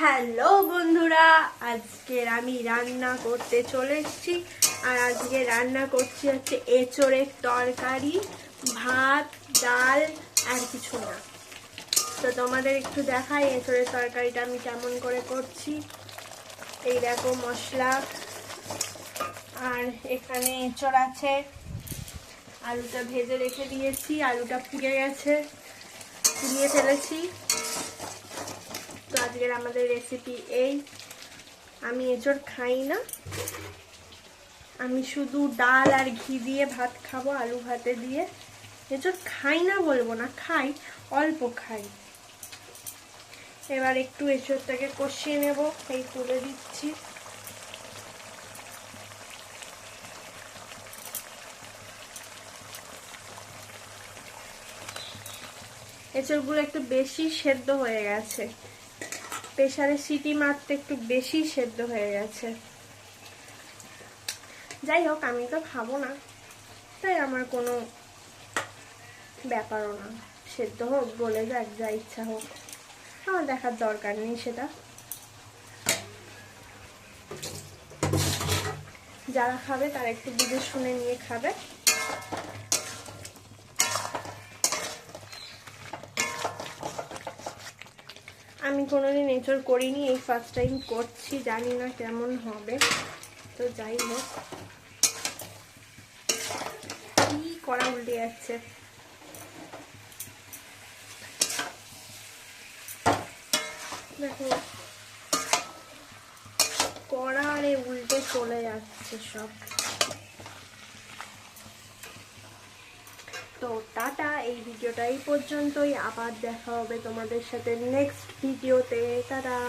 Hello বন্ধুরা, আজকে আমি রান্না করতে চলে এসেছি। আর আজকে রান্না করছি হচ্ছে এঁচোড়ের তরকারি, ভাত, ডাল আর কিছু না। তো তোমাদের একটু দেখাই এঁচোড়ের তরকারিটা আমি কেমন করে করছি। এই দেখো মশলা, আর এখানে এঁচোড় আছে। আলুটা ভেজে রেখে দিয়েছি, আলুটা পুড়ে গেছে, পুড়িয়ে ফেলেছি। তো আজকের আমাদের রেসিপি এই। আমি এঁচোড় খাই না, আমি শুধু ডাল আর ঘি দিয়ে ভাত খাবো, আলু ভাতে দিয়ে। এঁচোড় খাই না বলবো না, খাই, অল্প খাই। এবার একটু এঁচোড়টাকে কষিয়ে নেব, এই তুলে দিচ্ছি। এঁচোড়গুলো একটু বেশি সেদ্ধ হয়ে গেছে, প্রেসারে সিটি মারতে একটু বেশি সেদ্ধ হয়ে গেছে। যাই হোক, আমি তো খাবো না, তাই আমার কোনো ব্যাপারও না। সেদ্ধ হোক, গলে যাক, যা ইচ্ছা হোক, আমার দেখার দরকার নেই সেটা। যারা খাবে তারা একটু বুঝে শুনে নিয়ে খাবে। আমি কোনোদিন এঁচোড় করিনি, এই ফার্স্ট টাইম করছি, জানি না কেমন হবে। তো যাই হোক, কি করা উল্টে যাচ্ছে। দেখো কড়ারে উল্টে চলে যাচ্ছে সব। তো টাটা, এই ভিডিওটা এই পর্যন্তই। আবার দেখা হবে তোমাদের সাথে নেক্সট ভিডিওতে। টাটা।